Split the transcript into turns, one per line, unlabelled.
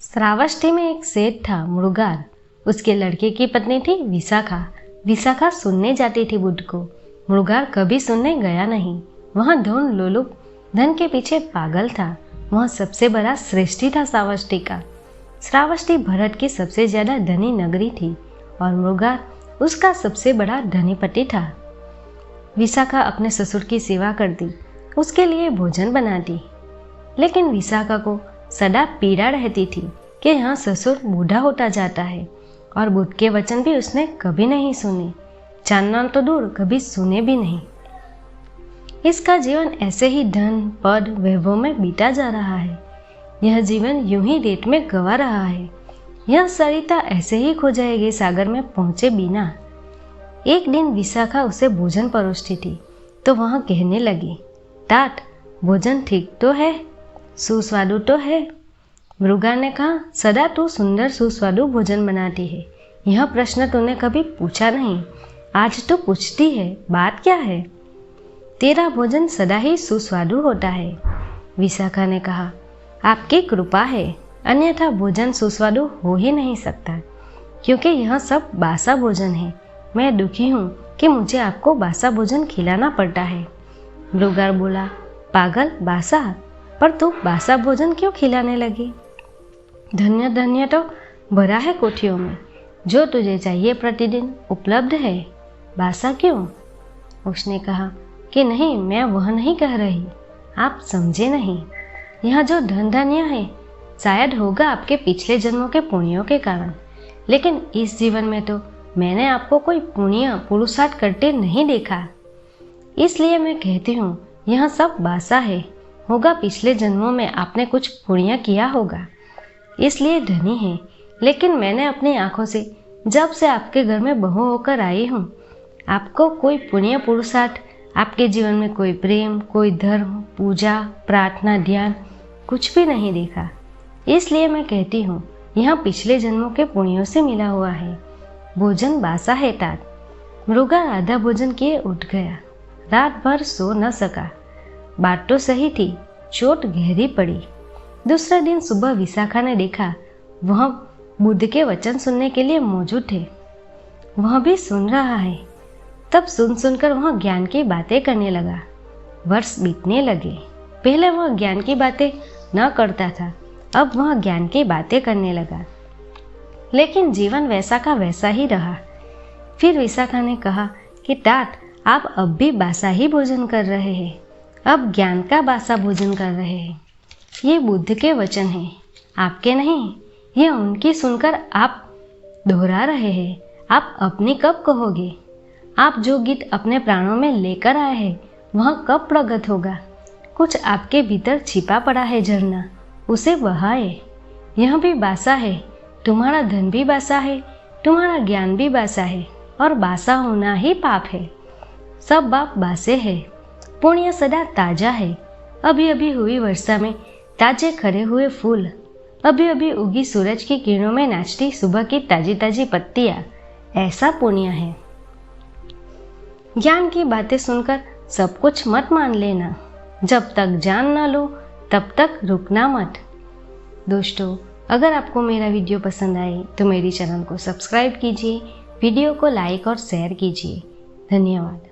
श्रावस्ती में एक सेठ था मृगार। उसके लड़के की पत्नी थी विशाखा। विशाखा सुनने जाती थी बुद्ध को। मृगार कभी सुनने गया नहीं। वह धन लोलुप धन के पीछे पागल था। वह सबसे बड़ा श्रेष्ठी था श्रावस्ती का। श्रावस्ती भरत की सबसे ज्यादा धनी नगरी थी और मृगार उसका सबसे बड़ा धनीपति था। विशाखा अपने ससुर की सेवा करती, उसके लिए भोजन बनाती, लेकिन विशाखा को सदा पीड़ा रहती थी कि यहाँ ससुर बूढ़ा होता जाता है और बुद्ध के वचन भी उसने कभी नहीं सुने, जानना तो दूर कभी सुने भी नहीं। इसका जीवन ऐसे ही धन पद वैभव में बीता जा रहा है। यह जीवन यूं ही रेत में गवा रहा है। यह सरिता ऐसे ही खो जाएगी सागर में पहुंचे बिना। एक दिन विशाखा उसे भोजन परोसती थी तो वह कहने लगी, तात भोजन ठीक तो है, सुस्वादु तो है। मृगार ने कहा, सदा तू सुंदर सुस्वादु भोजन बनाती है, यह प्रश्न तूने कभी पूछा नहीं, आज तो पूछती है, बात क्या है? तेरा भोजन सदा ही सुस्वादु होता है। विशाखा ने कहा, आपकी कृपा है, अन्यथा भोजन सुस्वादु हो ही नहीं सकता, क्योंकि यह सब बासा भोजन है। मैं दुखी हूँ कि मुझे आपको बासा भोजन खिलाना पड़ता है। मृगार बोला, पागल बासा, पर तू बासा भोजन क्यों खिलाने लगी? धन्य धन्य तो भरा है कोठियों में, जो तुझे चाहिए प्रतिदिन उपलब्ध है, बासा क्यों? उसने कहा कि नहीं, मैं वह नहीं कह रही, आप समझे नहीं। यह जो धन धान्य है शायद होगा आपके पिछले जन्मों के पुण्यों के कारण, लेकिन इस जीवन में तो मैंने आपको कोई पुण्य पुरुषार्थ करते नहीं देखा। इसलिए मैं कहती हूँ यह सब बासा है, होगा पिछले जन्मों में आपने कुछ पुण्य किया होगा, इसलिए धनी है। लेकिन मैंने अपनी आंखों से जब से आपके घर में बहू होकर आई हूँ, आपको कोई पुण्य पुरुषार्थ, आपके जीवन में कोई प्रेम, कोई धर्म, पूजा, प्रार्थना, ध्यान कुछ भी नहीं देखा। इसलिए मैं कहती हूँ यह पिछले जन्मों के पुण्यों से मिला हुआ है। भोजन बासा है तात। मृगार आधा भोजन किए उठ गया। रात भर सो न सका। बात तो सही थी, चोट गहरी पड़ी। दूसरे दिन सुबह विशाखा ने देखा वह बुद्ध के वचन सुनने के लिए मौजूद थे। वह भी सुन रहा है। तब सुन सुनकर वह ज्ञान की बातें करने लगा। वर्ष बीतने लगे। पहले वह ज्ञान की बातें न करता था, अब वह ज्ञान की बातें करने लगा, लेकिन जीवन वैसा का वैसा ही रहा। फिर विशाखा ने कहा कि तात, आप अब भी बासा ही भोजन कर रहे हैं, अब ज्ञान का बासा भोजन कर रहे हैं। ये बुद्ध के वचन हैं, आपके नहीं। ये उनकी सुनकर आप दोहरा रहे हैं। आप अपनी कब कहोगे? आप जो गीत अपने प्राणों में लेकर आए हैं वह कब प्रकट होगा? कुछ आपके भीतर छिपा पड़ा है झरना, उसे बहाए। यह भी बासा है, तुम्हारा धन भी बासा है, तुम्हारा ज्ञान भी बासा है, और बासा होना ही पाप है। सब पाप बासे है, पुण्य सदा ताजा है। अभी अभी हुई वर्षा में ताजे खड़े हुए फूल, अभी अभी उगी सूरज की किरणों में नाचती सुबह की ताजी ताजी पत्तियां, ऐसा पुण्य है। ज्ञान की बातें सुनकर सब कुछ मत मान लेना। जब तक जान न लो तब तक रुकना मत। दोस्तों, अगर आपको मेरा वीडियो पसंद आए तो मेरी चैनल को सब्सक्राइब कीजिए, वीडियो को लाइक और शेयर कीजिए। धन्यवाद।